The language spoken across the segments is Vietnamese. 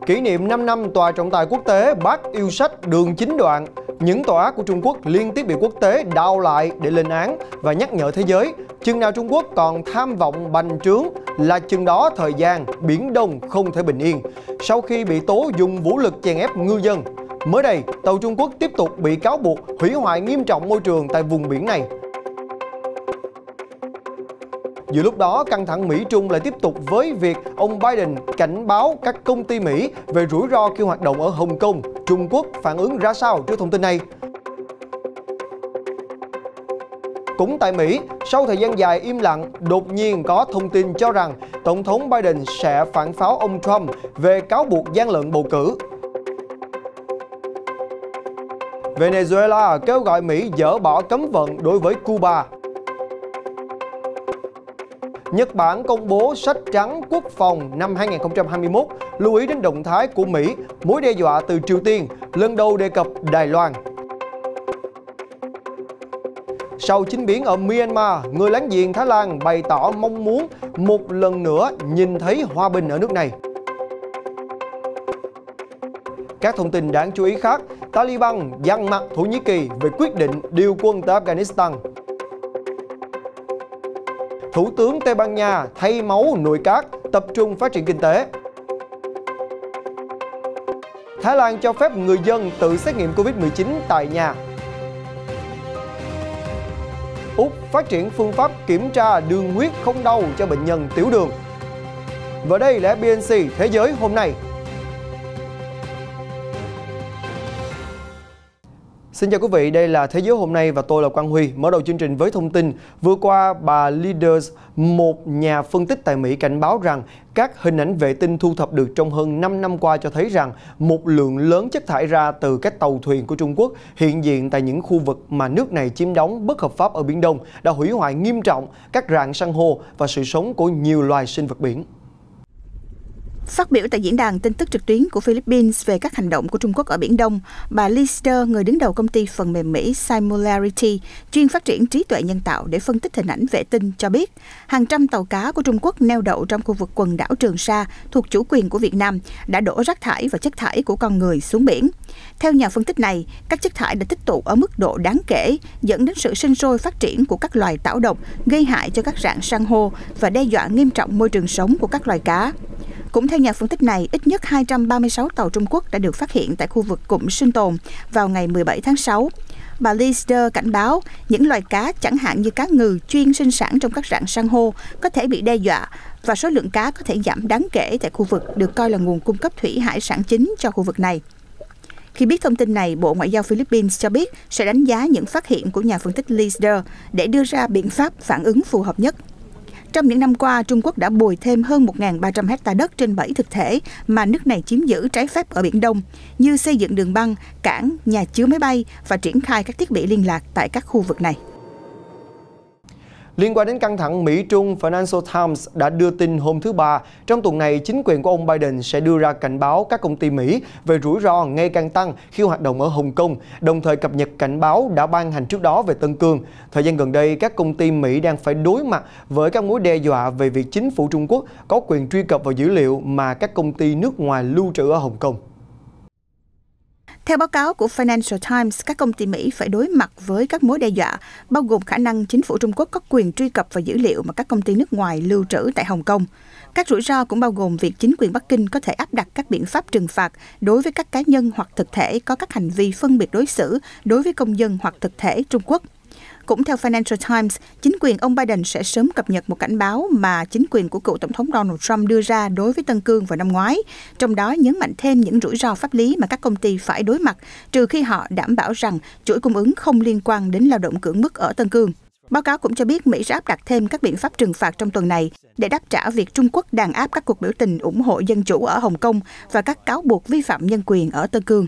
Kỷ niệm 5 năm Tòa trọng tài quốc tế Bác yêu sách đường chín đoạn. Những tòa án của Trung Quốc liên tiếp bị quốc tế đào lại để lên án và nhắc nhở thế giới. Chừng nào Trung Quốc còn tham vọng bành trướng là chừng đó thời gian Biển Đông không thể bình yên. Sau khi bị tố dùng vũ lực chèn ép ngư dân, mới đây tàu Trung Quốc tiếp tục bị cáo buộc hủy hoại nghiêm trọng môi trường tại vùng biển này. Giữa lúc đó, căng thẳng Mỹ-Trung lại tiếp tục với việc ông Biden cảnh báo các công ty Mỹ về rủi ro khi hoạt động ở Hồng Kông. Trung Quốc phản ứng ra sao trước thông tin này? Cũng tại Mỹ, sau thời gian dài im lặng, đột nhiên có thông tin cho rằng Tổng thống Biden sẽ phản pháo ông Trump về cáo buộc gian lận bầu cử. Venezuela kêu gọi Mỹ dỡ bỏ cấm vận đối với Cuba. Nhật Bản công bố sách trắng quốc phòng năm 2021, lưu ý đến động thái của Mỹ, mối đe dọa từ Triều Tiên, lần đầu đề cập Đài Loan. Sau chính biến ở Myanmar, người láng giềng Thái Lan bày tỏ mong muốn một lần nữa nhìn thấy hòa bình ở nước này. Các thông tin đáng chú ý khác, Taliban dằn mặt Thổ Nhĩ Kỳ về quyết định điều quân tới Afghanistan. Thủ tướng Tây Ban Nha thay máu nội các, tập trung phát triển kinh tế. Thái Lan cho phép người dân tự xét nghiệm Covid-19 tại nhà. Úc phát triển phương pháp kiểm tra đường huyết không đau cho bệnh nhân tiểu đường. Và đây là FBNC Thế giới hôm nay. Xin chào quý vị, đây là Thế giới hôm nay và tôi là Quang Huy. Mở đầu chương trình với thông tin, vừa qua bà Leaders, một nhà phân tích tại Mỹ cảnh báo rằng các hình ảnh vệ tinh thu thập được trong hơn 5 năm qua cho thấy rằng một lượng lớn chất thải ra từ các tàu thuyền của Trung Quốc hiện diện tại những khu vực mà nước này chiếm đóng bất hợp pháp ở Biển Đông đã hủy hoại nghiêm trọng các rạn san hô và sự sống của nhiều loài sinh vật biển. Phát biểu tại diễn đàn tin tức trực tuyến của Philippines về các hành động của Trung Quốc ở Biển Đông, bà Lister, người đứng đầu công ty phần mềm Mỹ Similarity, chuyên phát triển trí tuệ nhân tạo để phân tích hình ảnh vệ tinh, cho biết hàng trăm tàu cá của Trung Quốc neo đậu trong khu vực quần đảo Trường Sa thuộc chủ quyền của Việt Nam đã đổ rác thải và chất thải của con người xuống biển. Theo nhà phân tích này, các chất thải đã tích tụ ở mức độ đáng kể, dẫn đến sự sinh sôi phát triển của các loài tảo độc, gây hại cho các rạn san hô và đe dọa nghiêm trọng môi trường sống của các loài cá. Cũng theo nhà phân tích này, ít nhất 236 tàu Trung Quốc đã được phát hiện tại khu vực cụm sinh tồn vào ngày 17 tháng 6. Bà Lister cảnh báo những loài cá chẳng hạn như cá ngừ chuyên sinh sản trong các rạn san hô có thể bị đe dọa và số lượng cá có thể giảm đáng kể tại khu vực được coi là nguồn cung cấp thủy hải sản chính cho khu vực này. Khi biết thông tin này, Bộ Ngoại giao Philippines cho biết sẽ đánh giá những phát hiện của nhà phân tích Lister để đưa ra biện pháp phản ứng phù hợp nhất. Trong những năm qua, Trung Quốc đã bồi thêm hơn 1.300 hecta đất trên 7 thực thể mà nước này chiếm giữ trái phép ở Biển Đông, như xây dựng đường băng, cảng, nhà chứa máy bay và triển khai các thiết bị liên lạc tại các khu vực này. Liên quan đến căng thẳng Mỹ-Trung, Financial Times đã đưa tin hôm thứ Ba, trong tuần này chính quyền của ông Biden sẽ đưa ra cảnh báo các công ty Mỹ về rủi ro ngày càng tăng khi hoạt động ở Hồng Kông, đồng thời cập nhật cảnh báo đã ban hành trước đó về Tân Cương. Thời gian gần đây, các công ty Mỹ đang phải đối mặt với các mối đe dọa về việc chính phủ Trung Quốc có quyền truy cập vào dữ liệu mà các công ty nước ngoài lưu trữ ở Hồng Kông. Theo báo cáo của Financial Times, các công ty Mỹ phải đối mặt với các mối đe dọa, bao gồm khả năng chính phủ Trung Quốc có quyền truy cập vào dữ liệu mà các công ty nước ngoài lưu trữ tại Hồng Kông. Các rủi ro cũng bao gồm việc chính quyền Bắc Kinh có thể áp đặt các biện pháp trừng phạt đối với các cá nhân hoặc thực thể có các hành vi phân biệt đối xử đối với công dân hoặc thực thể Trung Quốc. Cũng theo Financial Times, chính quyền ông Biden sẽ sớm cập nhật một cảnh báo mà chính quyền của cựu Tổng thống Donald Trump đưa ra đối với Tân Cương vào năm ngoái, trong đó nhấn mạnh thêm những rủi ro pháp lý mà các công ty phải đối mặt, trừ khi họ đảm bảo rằng chuỗi cung ứng không liên quan đến lao động cưỡng bức ở Tân Cương. Báo cáo cũng cho biết Mỹ sẽ áp đặt thêm các biện pháp trừng phạt trong tuần này để đáp trả việc Trung Quốc đàn áp các cuộc biểu tình ủng hộ dân chủ ở Hồng Kông và các cáo buộc vi phạm nhân quyền ở Tân Cương.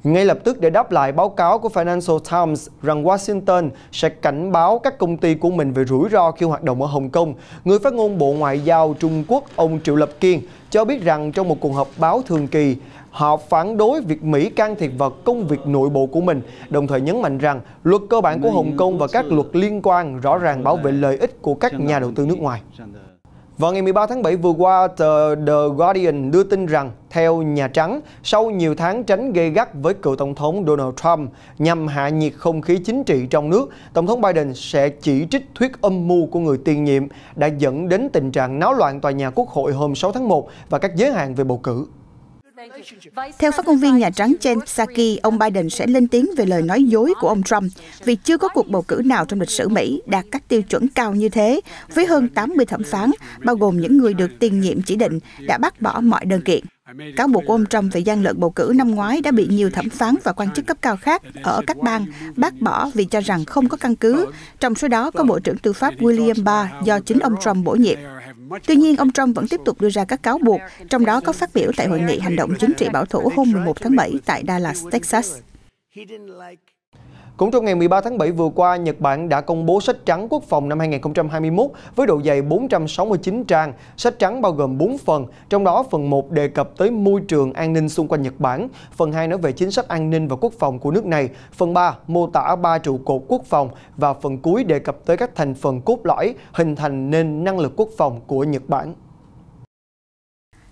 Ngay lập tức để đáp lại báo cáo của Financial Times rằng Washington sẽ cảnh báo các công ty của mình về rủi ro khi hoạt động ở Hồng Kông, người phát ngôn Bộ Ngoại giao Trung Quốc ông Triệu Lập Kiên cho biết rằng trong một cuộc họp báo thường kỳ, họ phản đối việc Mỹ can thiệp vào công việc nội bộ của mình, đồng thời nhấn mạnh rằng luật cơ bản của Hồng Kông và các luật liên quan rõ ràng bảo vệ lợi ích của các nhà đầu tư nước ngoài. Vào ngày 13 tháng 7 vừa qua, tờ The Guardian đưa tin rằng, theo Nhà Trắng, sau nhiều tháng tránh gay gắt với cựu Tổng thống Donald Trump nhằm hạ nhiệt không khí chính trị trong nước, Tổng thống Biden sẽ chỉ trích thuyết âm mưu của người tiền nhiệm đã dẫn đến tình trạng náo loạn tòa nhà Quốc hội hôm 6 tháng 1 và các giới hạn về bầu cử. Theo phát ngôn viên Nhà Trắng Jen Psaki, ông Biden sẽ lên tiếng về lời nói dối của ông Trump vì chưa có cuộc bầu cử nào trong lịch sử Mỹ đạt các tiêu chuẩn cao như thế, với hơn 80 thẩm phán, bao gồm những người được tiền nhiệm chỉ định, đã bác bỏ mọi đơn kiện. Cáo buộc của ông Trump về gian lận bầu cử năm ngoái đã bị nhiều thẩm phán và quan chức cấp cao khác ở các bang bác bỏ vì cho rằng không có căn cứ, trong số đó có Bộ trưởng Tư pháp William Barr do chính ông Trump bổ nhiệm. Tuy nhiên, ông Trump vẫn tiếp tục đưa ra các cáo buộc, trong đó có phát biểu tại Hội nghị Hành động Chính trị Bảo thủ hôm 11 tháng 7 tại Dallas, Texas. Cũng trong ngày 13 tháng 7 vừa qua, Nhật Bản đã công bố sách trắng quốc phòng năm 2021 với độ dày 469 trang. Sách trắng bao gồm 4 phần, trong đó phần 1 đề cập tới môi trường an ninh xung quanh Nhật Bản, phần 2 nói về chính sách an ninh và quốc phòng của nước này, phần 3 mô tả 3 trụ cột quốc phòng và phần cuối đề cập tới các thành phần cốt lõi hình thành nên năng lực quốc phòng của Nhật Bản.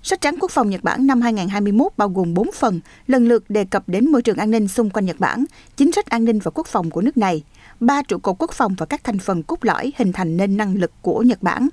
Sách trắng quốc phòng Nhật Bản năm 2021 bao gồm 4 phần, lần lượt đề cập đến môi trường an ninh xung quanh Nhật Bản, chính sách an ninh và quốc phòng của nước này, 3 trụ cột quốc phòng và các thành phần cốt lõi hình thành nên năng lực của Nhật Bản.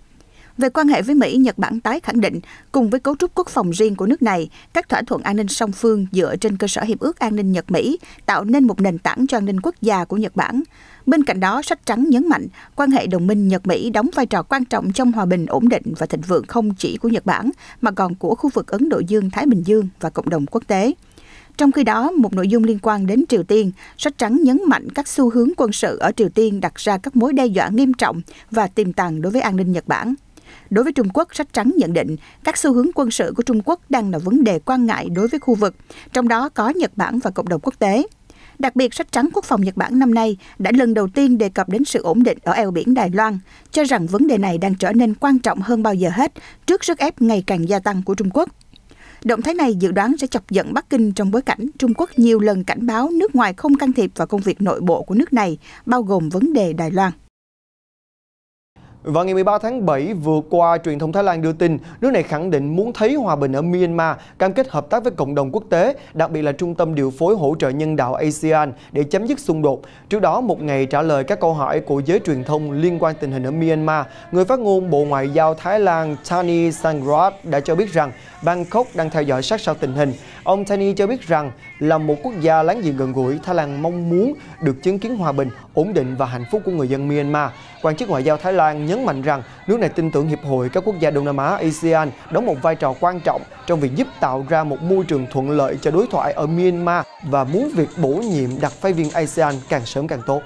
Về quan hệ với Mỹ, Nhật Bản tái khẳng định, cùng với cấu trúc quốc phòng riêng của nước này, các thỏa thuận an ninh song phương dựa trên cơ sở Hiệp ước An ninh Nhật-Mỹ tạo nên một nền tảng cho an ninh quốc gia của Nhật Bản. Bên cạnh đó, sách trắng nhấn mạnh, quan hệ đồng minh Nhật-Mỹ đóng vai trò quan trọng trong hòa bình, ổn định và thịnh vượng không chỉ của Nhật Bản, mà còn của khu vực Ấn Độ Dương-Thái Bình Dương và cộng đồng quốc tế. Trong khi đó, một nội dung liên quan đến Triều Tiên, sách trắng nhấn mạnh các xu hướng quân sự ở Triều Tiên đặt ra các mối đe dọa nghiêm trọng và tiềm tàng đối với an ninh Nhật Bản. Đối với Trung Quốc, sách trắng nhận định các xu hướng quân sự của Trung Quốc đang là vấn đề quan ngại đối với khu vực, trong đó có Nhật Bản và cộng đồng quốc tế. Đặc biệt, sách trắng quốc phòng Nhật Bản năm nay đã lần đầu tiên đề cập đến sự ổn định ở eo biển Đài Loan, cho rằng vấn đề này đang trở nên quan trọng hơn bao giờ hết trước sức ép ngày càng gia tăng của Trung Quốc. Động thái này dự đoán sẽ chọc giận Bắc Kinh trong bối cảnh Trung Quốc nhiều lần cảnh báo nước ngoài không can thiệp vào công việc nội bộ của nước này, bao gồm vấn đề Đài Loan. Vào ngày 13 tháng 7 vừa qua, truyền thông Thái Lan đưa tin nước này khẳng định muốn thấy hòa bình ở Myanmar, cam kết hợp tác với cộng đồng quốc tế, đặc biệt là Trung tâm điều phối hỗ trợ nhân đạo ASEAN để chấm dứt xung đột. Trước đó, một ngày trả lời các câu hỏi của giới truyền thông liên quan tình hình ở Myanmar, người phát ngôn Bộ Ngoại giao Thái Lan Thani Sangrat đã cho biết rằng Bangkok đang theo dõi sát sao tình hình. Ông Thani cho biết rằng là một quốc gia láng giềng gần gũi, Thái Lan mong muốn được chứng kiến hòa bình, ổn định và hạnh phúc của người dân Myanmar. Quan chức ngoại giao Thái Lan nhấn mạnh rằng nước này tin tưởng Hiệp hội các quốc gia Đông Nam Á ASEAN đóng một vai trò quan trọng trong việc giúp tạo ra một môi trường thuận lợi cho đối thoại ở Myanmar và muốn việc bổ nhiệm đặc phái viên ASEAN càng sớm càng tốt.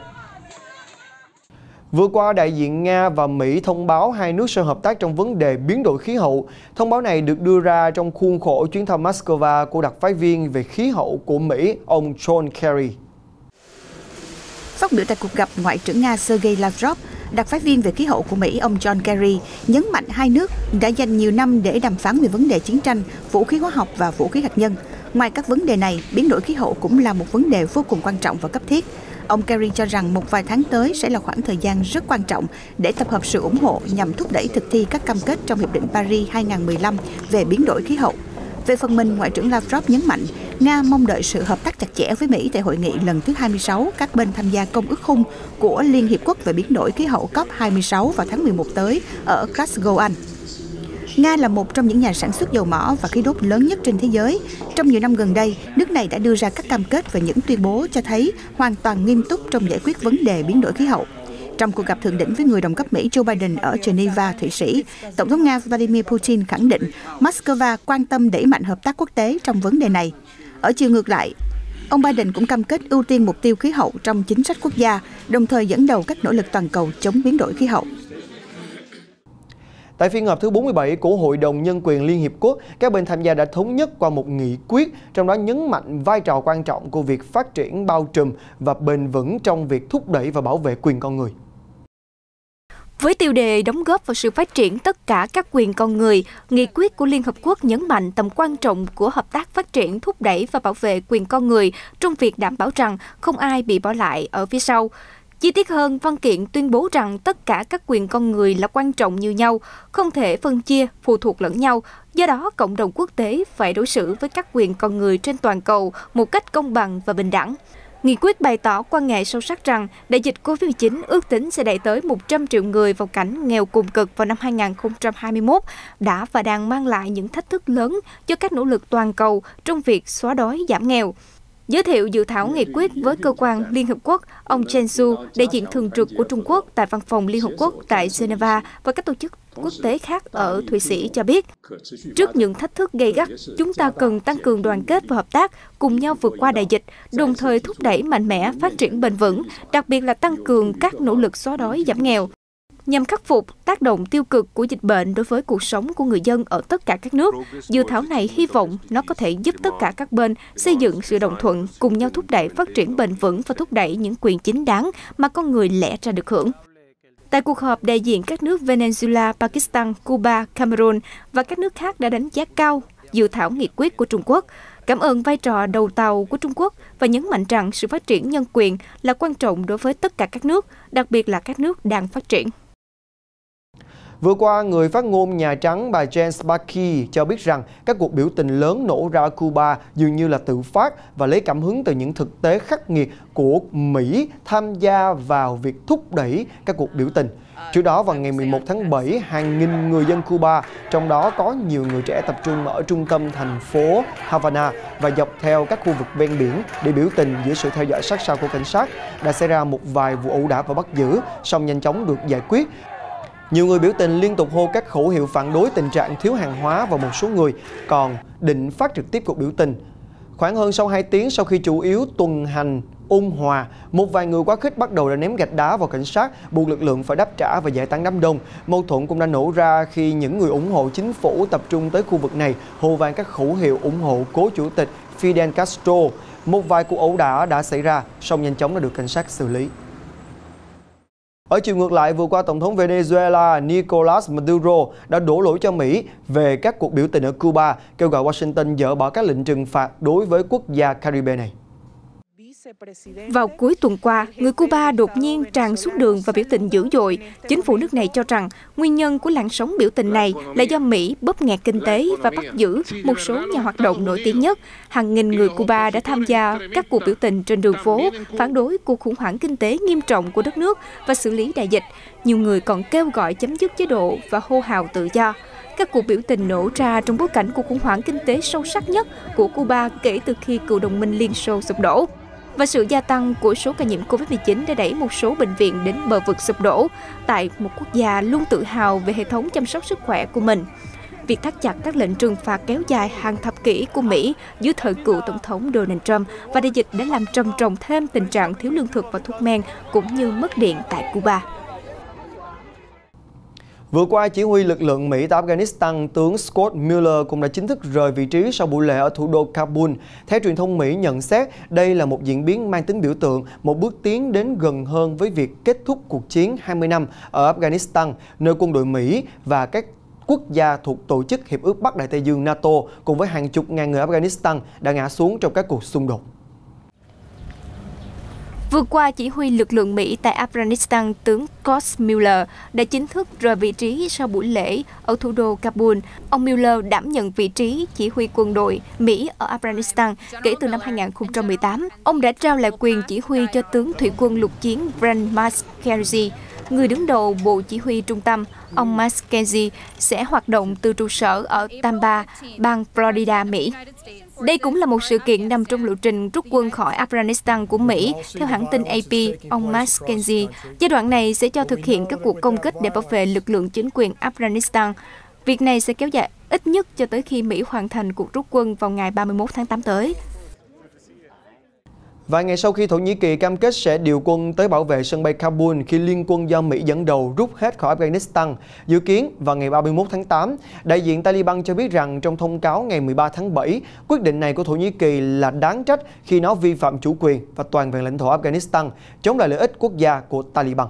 Vừa qua, đại diện Nga và Mỹ thông báo hai nước sẽ hợp tác trong vấn đề biến đổi khí hậu. Thông báo này được đưa ra trong khuôn khổ chuyến thăm Moscow của đặc phái viên về khí hậu của Mỹ, ông John Kerry. Phát biểu tại cuộc gặp, Ngoại trưởng Nga Sergei Lavrov, đặc phái viên về khí hậu của Mỹ, ông John Kerry, nhấn mạnh hai nước đã dành nhiều năm để đàm phán về vấn đề chiến tranh, vũ khí hóa học và vũ khí hạt nhân. Ngoài các vấn đề này, biến đổi khí hậu cũng là một vấn đề vô cùng quan trọng và cấp thiết. Ông Kerry cho rằng một vài tháng tới sẽ là khoảng thời gian rất quan trọng để tập hợp sự ủng hộ nhằm thúc đẩy thực thi các cam kết trong Hiệp định Paris 2015 về biến đổi khí hậu. Về phần mình, Ngoại trưởng Lavrov nhấn mạnh, Nga mong đợi sự hợp tác chặt chẽ với Mỹ tại hội nghị lần thứ 26 các bên tham gia Công ước Khung của Liên Hiệp Quốc về biến đổi khí hậu COP26 vào tháng 11 tới ở Glasgow, Anh. Nga là một trong những nhà sản xuất dầu mỏ và khí đốt lớn nhất trên thế giới. Trong nhiều năm gần đây, nước này đã đưa ra các cam kết và những tuyên bố cho thấy hoàn toàn nghiêm túc trong giải quyết vấn đề biến đổi khí hậu. Trong cuộc gặp thượng đỉnh với người đồng cấp Mỹ Joe Biden ở Geneva, Thụy Sĩ, Tổng thống Nga Vladimir Putin khẳng định Moscow quan tâm đẩy mạnh hợp tác quốc tế trong vấn đề này. Ở chiều ngược lại, ông Biden cũng cam kết ưu tiên mục tiêu khí hậu trong chính sách quốc gia, đồng thời dẫn đầu các nỗ lực toàn cầu chống biến đổi khí hậu. Tại phiên họp thứ 47 của Hội đồng Nhân quyền Liên Hiệp Quốc, các bên tham gia đã thống nhất qua một nghị quyết, trong đó nhấn mạnh vai trò quan trọng của việc phát triển bao trùm và bền vững trong việc thúc đẩy và bảo vệ quyền con người. Với tiêu đề đóng góp vào sự phát triển tất cả các quyền con người, nghị quyết của Liên Hợp Quốc nhấn mạnh tầm quan trọng của hợp tác phát triển, thúc đẩy và bảo vệ quyền con người trong việc đảm bảo rằng không ai bị bỏ lại ở phía sau. Chi tiết hơn, văn kiện tuyên bố rằng tất cả các quyền con người là quan trọng như nhau, không thể phân chia, phụ thuộc lẫn nhau. Do đó, cộng đồng quốc tế phải đối xử với các quyền con người trên toàn cầu một cách công bằng và bình đẳng. Nghị quyết bày tỏ quan ngại sâu sắc rằng đại dịch COVID-19 ước tính sẽ đẩy tới 100 triệu người vào cảnh nghèo cùng cực vào năm 2021, đã và đang mang lại những thách thức lớn cho các nỗ lực toàn cầu trong việc xóa đói giảm nghèo. Giới thiệu dự thảo nghị quyết với cơ quan Liên Hợp Quốc, ông Chen Su, đại diện thường trực của Trung Quốc tại Văn phòng Liên Hợp Quốc tại Geneva và các tổ chức quốc tế khác ở Thụy Sĩ cho biết, trước những thách thức gay gắt, chúng ta cần tăng cường đoàn kết và hợp tác, cùng nhau vượt qua đại dịch, đồng thời thúc đẩy mạnh mẽ phát triển bền vững, đặc biệt là tăng cường các nỗ lực xóa đói giảm nghèo, nhằm khắc phục tác động tiêu cực của dịch bệnh đối với cuộc sống của người dân ở tất cả các nước. Dự thảo này hy vọng nó có thể giúp tất cả các bên xây dựng sự đồng thuận, cùng nhau thúc đẩy phát triển bền vững và thúc đẩy những quyền chính đáng mà con người lẽ ra được hưởng. Tại cuộc họp, đại diện các nước Venezuela, Pakistan, Cuba, Cameroon và các nước khác đã đánh giá cao dự thảo nghị quyết của Trung Quốc, cảm ơn vai trò đầu tàu của Trung Quốc và nhấn mạnh rằng sự phát triển nhân quyền là quan trọng đối với tất cả các nước, đặc biệt là các nước đang phát triển. Vừa qua, người phát ngôn Nhà Trắng bà Jen Psaki cho biết rằng các cuộc biểu tình lớn nổ ra ở Cuba dường như là tự phát và lấy cảm hứng từ những thực tế khắc nghiệt của Mỹ tham gia vào việc thúc đẩy các cuộc biểu tình. Trước đó, vào ngày 11 tháng 7, hàng nghìn người dân Cuba, trong đó có nhiều người trẻ tập trung ở trung tâm thành phố Havana và dọc theo các khu vực ven biển để biểu tình dưới sự theo dõi sát sao của cảnh sát, đã xảy ra một vài vụ ẩu đả và bắt giữ, song nhanh chóng được giải quyết. Nhiều người biểu tình liên tục hô các khẩu hiệu phản đối tình trạng thiếu hàng hóa và một số người còn định phát trực tiếp cuộc biểu tình. Khoảng hơn sau 2 tiếng sau khi chủ yếu tuần hành ôn hòa, một vài người quá khích bắt đầu đã ném gạch đá vào cảnh sát, buộc lực lượng phải đáp trả và giải tán đám đông. Mâu thuẫn cũng đã nổ ra khi những người ủng hộ chính phủ tập trung tới khu vực này, hô vang các khẩu hiệu ủng hộ cố chủ tịch Fidel Castro. Một vài cuộc ẩu đả đã xảy ra, song nhanh chóng đã được cảnh sát xử lý. Ở chiều ngược lại, vừa qua Tổng thống Venezuela Nicolás Maduro đã đổ lỗi cho Mỹ về các cuộc biểu tình ở Cuba, kêu gọi Washington dỡ bỏ các lệnh trừng phạt đối với quốc gia Caribe này. Vào cuối tuần qua, người Cuba đột nhiên tràn xuống đường và biểu tình dữ dội. Chính phủ nước này cho rằng nguyên nhân của làn sóng biểu tình này là do Mỹ bóp nghẹt kinh tế và bắt giữ một số nhà hoạt động nổi tiếng nhất. Hàng nghìn người Cuba đã tham gia các cuộc biểu tình trên đường phố, phản đối cuộc khủng hoảng kinh tế nghiêm trọng của đất nước và xử lý đại dịch. Nhiều người còn kêu gọi chấm dứt chế độ và hô hào tự do. Các cuộc biểu tình nổ ra trong bối cảnh cuộc khủng hoảng kinh tế sâu sắc nhất của Cuba kể từ khi cựu đồng minh Liên Xô sụp đổ. Và sự gia tăng của số ca nhiễm COVID-19 đã đẩy một số bệnh viện đến bờ vực sụp đổ tại một quốc gia luôn tự hào về hệ thống chăm sóc sức khỏe của mình. Việc thắt chặt các lệnh trừng phạt kéo dài hàng thập kỷ của Mỹ dưới thời cựu Tổng thống Donald Trump và đại dịch đã làm trầm trọng thêm tình trạng thiếu lương thực và thuốc men cũng như mất điện tại Cuba. Vừa qua, chỉ huy lực lượng Mỹ tại Afghanistan, tướng Scott Miller cũng đã chính thức rời vị trí sau buổi lễ ở thủ đô Kabul. Theo truyền thông Mỹ nhận xét, đây là một diễn biến mang tính biểu tượng, một bước tiến đến gần hơn với việc kết thúc cuộc chiến 20 năm ở Afghanistan, nơi quân đội Mỹ và các quốc gia thuộc Tổ chức Hiệp ước Bắc Đại Tây Dương NATO cùng với hàng chục ngàn người Afghanistan đã ngã xuống trong các cuộc xung đột. Vừa qua, chỉ huy lực lượng Mỹ tại Afghanistan, tướng Scott Miller đã chính thức rời vị trí sau buổi lễ ở thủ đô Kabul. Ông Miller đảm nhận vị trí chỉ huy quân đội Mỹ ở Afghanistan kể từ năm 2018. Ông đã trao lại quyền chỉ huy cho tướng thủy quân lục chiến Brent McKenzie, người đứng đầu Bộ Chỉ huy Trung tâm. Ông McKenzie sẽ hoạt động từ trụ sở ở Tampa, bang Florida, Mỹ. Đây cũng là một sự kiện nằm trong lộ trình rút quân khỏi Afghanistan của Mỹ. Theo hãng tin AP, ông McKenzie, giai đoạn này sẽ cho thực hiện các cuộc công kích để bảo vệ lực lượng chính quyền Afghanistan. Việc này sẽ kéo dài ít nhất cho tới khi Mỹ hoàn thành cuộc rút quân vào ngày 31 tháng 8 tới. Vài ngày sau khi Thổ Nhĩ Kỳ cam kết sẽ điều quân tới bảo vệ sân bay Kabul khi liên quân do Mỹ dẫn đầu rút hết khỏi Afghanistan, dự kiến vào ngày 31 tháng 8, đại diện Taliban cho biết rằng trong thông cáo ngày 13 tháng 7, quyết định này của Thổ Nhĩ Kỳ là đáng trách khi nó vi phạm chủ quyền và toàn vẹn lãnh thổ Afghanistan, chống lại lợi ích quốc gia của Taliban.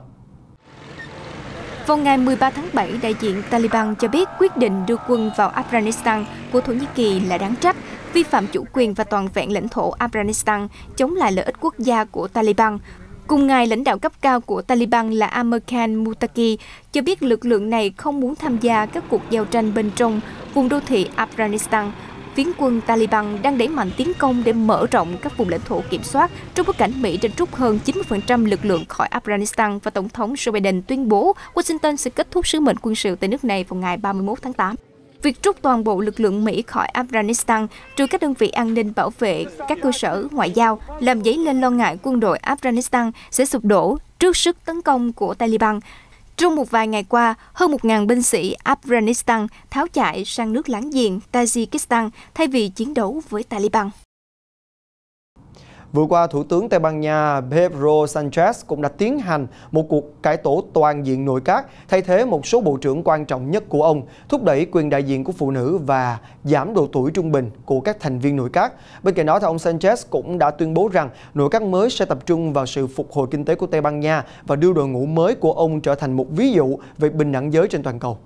Vào ngày 13 tháng 7, đại diện Taliban cho biết quyết định đưa quân vào Afghanistan của Thổ Nhĩ Kỳ là đáng trách, vi phạm chủ quyền và toàn vẹn lãnh thổ Afghanistan, chống lại lợi ích quốc gia của Taliban. Cùng ngày, lãnh đạo cấp cao của Taliban là Amir Khan Muttaqi cho biết lực lượng này không muốn tham gia các cuộc giao tranh bên trong vùng đô thị Afghanistan. Phiến quân Taliban đang đẩy mạnh tiến công để mở rộng các vùng lãnh thổ kiểm soát trong bối cảnh Mỹ đã rút hơn 90% lực lượng khỏi Afghanistan và Tổng thống Joe Biden tuyên bố Washington sẽ kết thúc sứ mệnh quân sự tại nước này vào ngày 31 tháng 8. Việc rút toàn bộ lực lượng Mỹ khỏi Afghanistan, trừ các đơn vị an ninh bảo vệ các cơ sở ngoại giao, làm dấy lên lo ngại quân đội Afghanistan sẽ sụp đổ trước sức tấn công của Taliban. Trong một vài ngày qua, hơn 1.000 binh sĩ Afghanistan tháo chạy sang nước láng giềng Tajikistan thay vì chiến đấu với Taliban. Vừa qua, Thủ tướng Tây Ban Nha Pedro Sanchez cũng đã tiến hành một cuộc cải tổ toàn diện nội các, thay thế một số bộ trưởng quan trọng nhất của ông, thúc đẩy quyền đại diện của phụ nữ và giảm độ tuổi trung bình của các thành viên nội các. Bên cạnh đó, ông Sanchez cũng đã tuyên bố rằng nội các mới sẽ tập trung vào sự phục hồi kinh tế của Tây Ban Nha và đưa đội ngũ mới của ông trở thành một ví dụ về bình đẳng giới trên toàn cầu.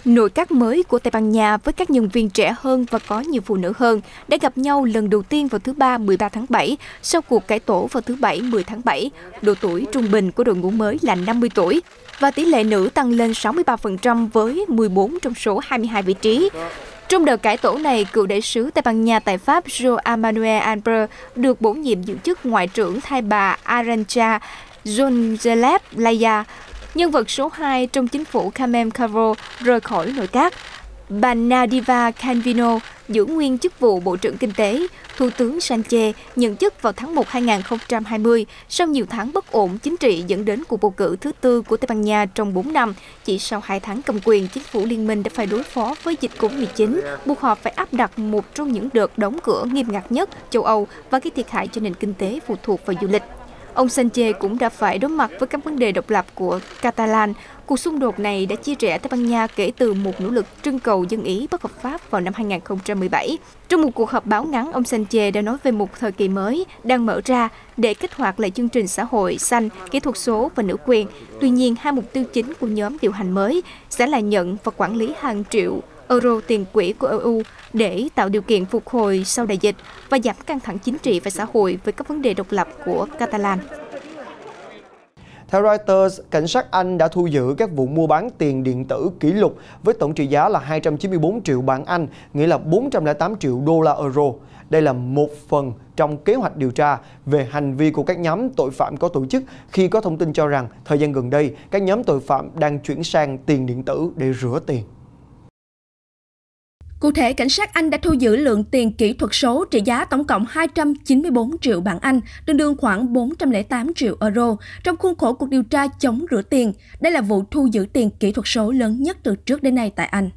Nội các mới của Tây Ban Nha với các nhân viên trẻ hơn và có nhiều phụ nữ hơn đã gặp nhau lần đầu tiên vào thứ Ba 13 tháng 7 sau cuộc cải tổ vào thứ Bảy 10 tháng 7. Độ tuổi trung bình của đội ngũ mới là 50 tuổi và tỷ lệ nữ tăng lên 63% với 14 trong số 22 vị trí. Trong đợt cải tổ này, cựu đại sứ Tây Ban Nha tại Pháp João Manuel Alegre được bổ nhiệm giữ chức ngoại trưởng thay bà Arantxa González Laya. Nhân vật số 2 trong chính phủ Carmen Calvo rời khỏi nội các. Bà Nadiva Calvino giữ nguyên chức vụ Bộ trưởng Kinh tế. Thủ tướng Sanchez nhận chức vào tháng 1 2020 sau nhiều tháng bất ổn chính trị dẫn đến cuộc bầu cử thứ tư của Tây Ban Nha trong 4 năm. Chỉ sau 2 tháng cầm quyền, chính phủ liên minh đã phải đối phó với dịch Covid-19, buộc họ phải áp đặt một trong những đợt đóng cửa nghiêm ngặt nhất châu Âu và gây thiệt hại cho nền kinh tế phụ thuộc vào du lịch. Ông Sanchez cũng đã phải đối mặt với các vấn đề độc lập của Catalan. Cuộc xung đột này đã chia rẽ Tây Ban Nha kể từ một nỗ lực trưng cầu dân Ý bất hợp pháp vào năm 2017. Trong một cuộc họp báo ngắn, ông Sanchez đã nói về một thời kỳ mới đang mở ra để kích hoạt lại chương trình xã hội xanh, kỹ thuật số và nữ quyền. Tuy nhiên, hai mục tiêu chính của nhóm điều hành mới sẽ là nhận và quản lý hàng triệu euro tiền quỹ của EU để tạo điều kiện phục hồi sau đại dịch và giảm căng thẳng chính trị và xã hội với các vấn đề độc lập của Catalan. Theo Reuters, cảnh sát Anh đã thu giữ các vụ mua bán tiền điện tử kỷ lục với tổng trị giá là 294 triệu bảng Anh, nghĩa là 408 triệu đô la euro. Đây là một phần trong kế hoạch điều tra về hành vi của các nhóm tội phạm có tổ chức khi có thông tin cho rằng thời gian gần đây các nhóm tội phạm đang chuyển sang tiền điện tử để rửa tiền. Cụ thể, cảnh sát Anh đã thu giữ lượng tiền kỹ thuật số trị giá tổng cộng 294 triệu bảng Anh, tương đương khoảng 408 triệu euro, trong khuôn khổ cuộc điều tra chống rửa tiền. Đây là vụ thu giữ tiền kỹ thuật số lớn nhất từ trước đến nay tại Anh.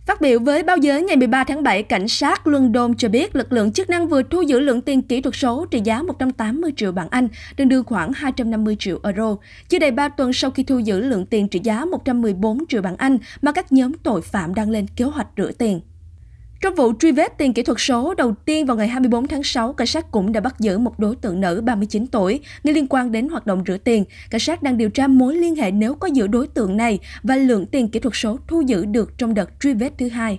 Phát biểu với báo giới ngày 13 tháng 7, cảnh sát London cho biết lực lượng chức năng vừa thu giữ lượng tiền kỹ thuật số trị giá 180 triệu bảng Anh, tương đương khoảng 250 triệu euro, chưa đầy 3 tuần sau khi thu giữ lượng tiền trị giá 114 triệu bảng Anh mà các nhóm tội phạm đang lên kế hoạch rửa tiền. Trong vụ truy vết tiền kỹ thuật số đầu tiên vào ngày 24 tháng 6, cảnh sát cũng đã bắt giữ một đối tượng nữ 39 tuổi nghi liên quan đến hoạt động rửa tiền. Cảnh sát đang điều tra mối liên hệ nếu có giữa đối tượng này và lượng tiền kỹ thuật số thu giữ được trong đợt truy vết thứ hai.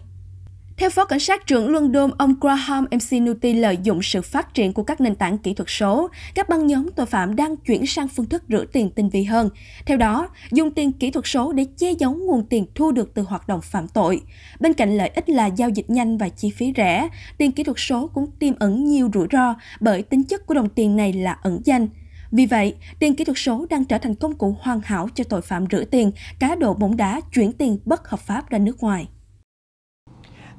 Theo Phó Cảnh sát trưởng London, ông Graham McNulty lợi dụng sự phát triển của các nền tảng kỹ thuật số, các băng nhóm tội phạm đang chuyển sang phương thức rửa tiền tinh vi hơn. Theo đó, dùng tiền kỹ thuật số để che giấu nguồn tiền thu được từ hoạt động phạm tội. Bên cạnh lợi ích là giao dịch nhanh và chi phí rẻ, tiền kỹ thuật số cũng tiềm ẩn nhiều rủi ro bởi tính chất của đồng tiền này là ẩn danh. Vì vậy, tiền kỹ thuật số đang trở thành công cụ hoàn hảo cho tội phạm rửa tiền, cá độ bóng đá, chuyển tiền bất hợp pháp ra nước ngoài.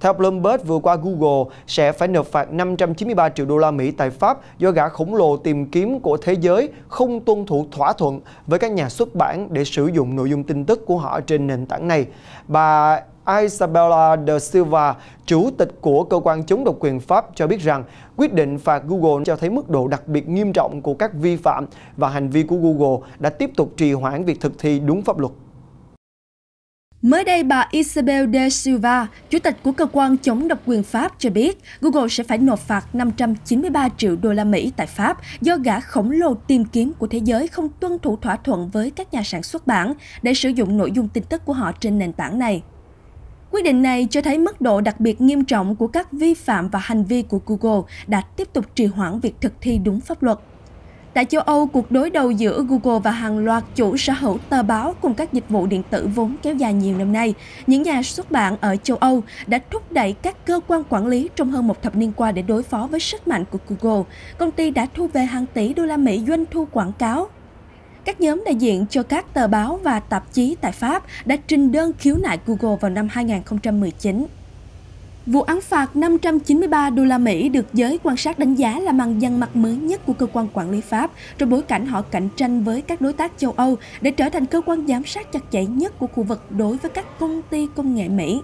Theo Bloomberg, vừa qua Google sẽ phải nộp phạt 593 triệu đô la Mỹ tại Pháp do gã khổng lồ tìm kiếm của thế giới không tuân thủ thỏa thuận với các nhà xuất bản để sử dụng nội dung tin tức của họ trên nền tảng này. Bà Isabella de Silva, chủ tịch của cơ quan chống độc quyền Pháp cho biết rằng quyết định phạt Google cho thấy mức độ đặc biệt nghiêm trọng của các vi phạm và hành vi của Google đã tiếp tục trì hoãn việc thực thi đúng pháp luật. Mới đây, bà Isabel de Silva, chủ tịch của cơ quan chống độc quyền Pháp cho biết Google sẽ phải nộp phạt 593 triệu đô la Mỹ tại Pháp do gã khổng lồ tìm kiếm của thế giới không tuân thủ thỏa thuận với các nhà sản xuất bản để sử dụng nội dung tin tức của họ trên nền tảng này. Quyết định này cho thấy mức độ đặc biệt nghiêm trọng của các vi phạm và hành vi của Google đã tiếp tục trì hoãn việc thực thi đúng pháp luật. Tại châu Âu, cuộc đối đầu giữa Google và hàng loạt chủ sở hữu tờ báo cùng các dịch vụ điện tử vốn kéo dài nhiều năm nay, những nhà xuất bản ở châu Âu đã thúc đẩy các cơ quan quản lý trong hơn một thập niên qua để đối phó với sức mạnh của Google. Công ty đã thu về hàng tỷ đô la Mỹ doanh thu quảng cáo. Các nhóm đại diện cho các tờ báo và tạp chí tại Pháp đã trình đơn khiếu nại Google vào năm 2019. Vụ án phạt 593 đô la Mỹ được giới quan sát đánh giá là màn dằn mặt mới nhất của cơ quan quản lý Pháp trong bối cảnh họ cạnh tranh với các đối tác châu Âu để trở thành cơ quan giám sát chặt chẽ nhất của khu vực đối với các công ty công nghệ Mỹ.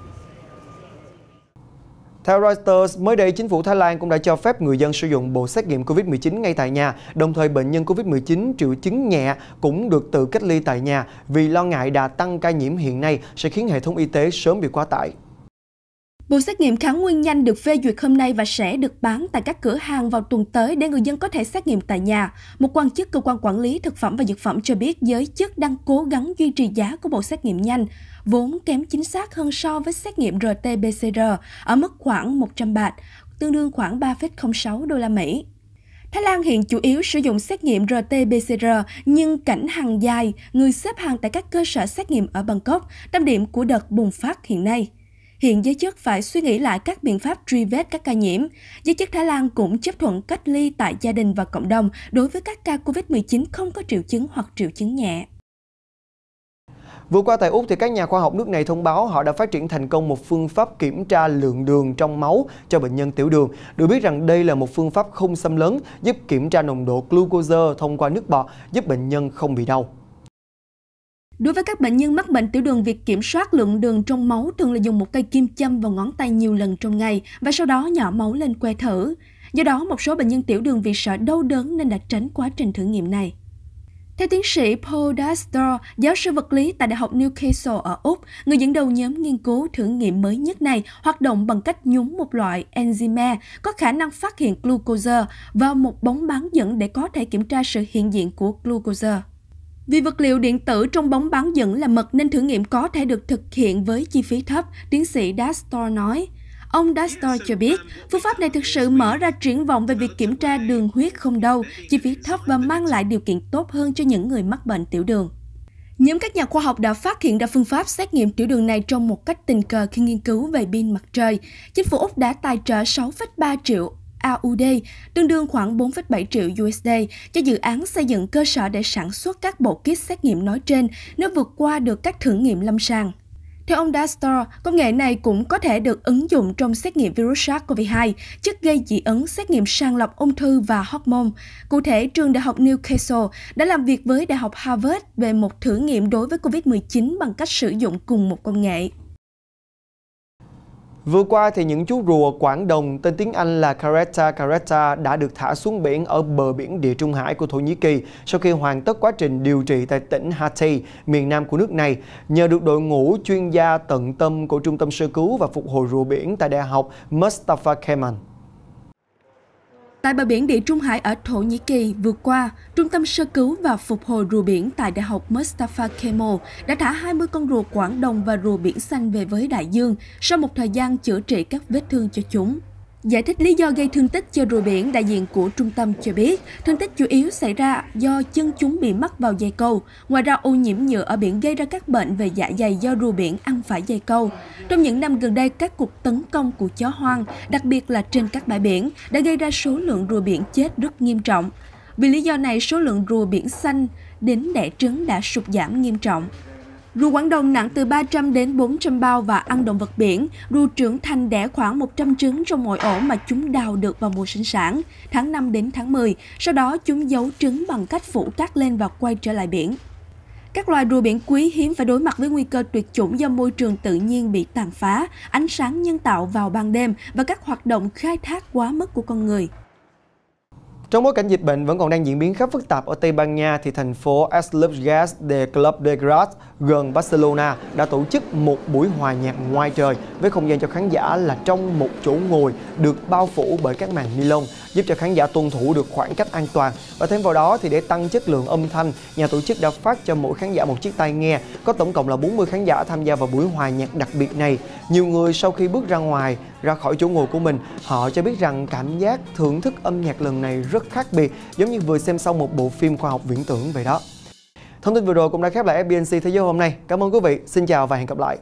Theo Reuters, mới đây chính phủ Thái Lan cũng đã cho phép người dân sử dụng bộ xét nghiệm COVID-19 ngay tại nhà, đồng thời bệnh nhân COVID-19 triệu chứng nhẹ cũng được tự cách ly tại nhà vì lo ngại đà tăng ca nhiễm hiện nay sẽ khiến hệ thống y tế sớm bị quá tải. Bộ xét nghiệm kháng nguyên nhanh được phê duyệt hôm nay và sẽ được bán tại các cửa hàng vào tuần tới để người dân có thể xét nghiệm tại nhà. Một quan chức cơ quan quản lý thực phẩm và dược phẩm cho biết giới chức đang cố gắng duy trì giá của bộ xét nghiệm nhanh, vốn kém chính xác hơn so với xét nghiệm RT-PCR ở mức khoảng 100 baht, tương đương khoảng 3,06 đô la Mỹ. Thái Lan hiện chủ yếu sử dụng xét nghiệm RT-PCR, nhưng cảnh hàng dài, người xếp hàng tại các cơ sở xét nghiệm ở Bangkok, tâm điểm của đợt bùng phát hiện nay. Hiện giới chức phải suy nghĩ lại các biện pháp truy vết các ca nhiễm. Giới chức Thái Lan cũng chấp thuận cách ly tại gia đình và cộng đồng đối với các ca COVID-19 không có triệu chứng hoặc triệu chứng nhẹ. Vừa qua tại Úc, thì các nhà khoa học nước này thông báo họ đã phát triển thành công một phương pháp kiểm tra lượng đường trong máu cho bệnh nhân tiểu đường. Được biết rằng đây là một phương pháp không xâm lấn, giúp kiểm tra nồng độ glucose thông qua nước bọt, giúp bệnh nhân không bị đau. Đối với các bệnh nhân mắc bệnh tiểu đường, việc kiểm soát lượng đường trong máu thường là dùng một cây kim châm vào ngón tay nhiều lần trong ngày và sau đó nhỏ máu lên que thử. Do đó, một số bệnh nhân tiểu đường vì sợ đau đớn nên đã tránh quá trình thử nghiệm này. Theo tiến sĩ Paul Dastor, giáo sư vật lý tại Đại học Newcastle ở Úc, người dẫn đầu nhóm nghiên cứu thử nghiệm mới nhất này hoạt động bằng cách nhúng một loại enzyme có khả năng phát hiện glucose vào một bóng bán dẫn để có thể kiểm tra sự hiện diện của glucose. Vì vật liệu điện tử trong bóng bán dẫn là mật nên thử nghiệm có thể được thực hiện với chi phí thấp, tiến sĩ Dastor nói. Ông Dastor cho biết, phương pháp này thực sự mở ra triển vọng về việc kiểm tra đường huyết không đau, chi phí thấp và mang lại điều kiện tốt hơn cho những người mắc bệnh tiểu đường. Nhóm các nhà khoa học đã phát hiện ra phương pháp xét nghiệm tiểu đường này trong một cách tình cờ khi nghiên cứu về pin mặt trời. Chính phủ Úc đã tài trợ 6,3 triệu AUD, tương đương khoảng 4,7 triệu USD, cho dự án xây dựng cơ sở để sản xuất các bộ kit xét nghiệm nói trên nếu vượt qua được các thử nghiệm lâm sàng. Theo ông Dastor, công nghệ này cũng có thể được ứng dụng trong xét nghiệm virus SARS-CoV-2, chất gây dị ứng, xét nghiệm sàng lọc ung thư và hormone. Cụ thể, trường Đại học Newcastle đã làm việc với Đại học Harvard về một thử nghiệm đối với COVID-19 bằng cách sử dụng cùng một công nghệ. Vừa qua thì những chú rùa Quảng Đồng tên tiếng Anh là Caretta đã được thả xuống biển ở bờ biển Địa Trung Hải của Thổ Nhĩ Kỳ sau khi hoàn tất quá trình điều trị tại tỉnh Hatay, miền nam của nước này, nhờ được đội ngũ chuyên gia tận tâm của Trung tâm Sơ cứu và Phục hồi rùa biển tại Đại học Mustafa Kemal. Tại bờ biển Địa Trung Hải ở Thổ Nhĩ Kỳ, vừa qua, Trung tâm Sơ cứu và Phục hồi rùa biển tại Đại học Mustafa Kemal đã thả 20 con rùa Quảng Đồng và rùa biển xanh về với đại dương sau một thời gian chữa trị các vết thương cho chúng. Giải thích lý do gây thương tích cho rùa biển, đại diện của trung tâm cho biết, thương tích chủ yếu xảy ra do chân chúng bị mắc vào dây câu. Ngoài ra, ô nhiễm nhựa ở biển gây ra các bệnh về dạ dày do rùa biển ăn phải dây câu. Trong những năm gần đây, các cuộc tấn công của chó hoang, đặc biệt là trên các bãi biển, đã gây ra số lượng rùa biển chết rất nghiêm trọng. Vì lý do này, số lượng rùa biển xanh đến đẻ trứng đã sụt giảm nghiêm trọng. Rùa Quảng Đồng nặng từ 300 đến 400 bao và ăn động vật biển. Rùa trưởng thành đẻ khoảng 100 trứng trong mỗi ổ mà chúng đào được vào mùa sinh sản, tháng 5 đến tháng 10. Sau đó chúng giấu trứng bằng cách phủ cát lên và quay trở lại biển. Các loài rùa biển quý hiếm phải đối mặt với nguy cơ tuyệt chủng do môi trường tự nhiên bị tàn phá, ánh sáng nhân tạo vào ban đêm và các hoạt động khai thác quá mức của con người. Trong bối cảnh dịch bệnh vẫn còn đang diễn biến khá phức tạp ở Tây Ban Nha, thì thành phố Esclugas de Club de Gras gần Barcelona đã tổ chức một buổi hòa nhạc ngoài trời với không gian cho khán giả là trong một chỗ ngồi được bao phủ bởi các màn ni lông, giúp cho khán giả tuân thủ được khoảng cách an toàn. Và thêm vào đó thì để tăng chất lượng âm thanh, nhà tổ chức đã phát cho mỗi khán giả một chiếc tai nghe. Có tổng cộng là 40 khán giả tham gia vào buổi hòa nhạc đặc biệt này. Nhiều người sau khi bước ra ngoài ra khỏi chỗ ngồi của mình. Họ cho biết rằng cảm giác thưởng thức âm nhạc lần này rất khác biệt, giống như vừa xem xong một bộ phim khoa học viễn tưởng vậy đó. Thông tin vừa rồi cũng đã khép lại FBNC Thế giới hôm nay. Cảm ơn quý vị. Xin chào và hẹn gặp lại.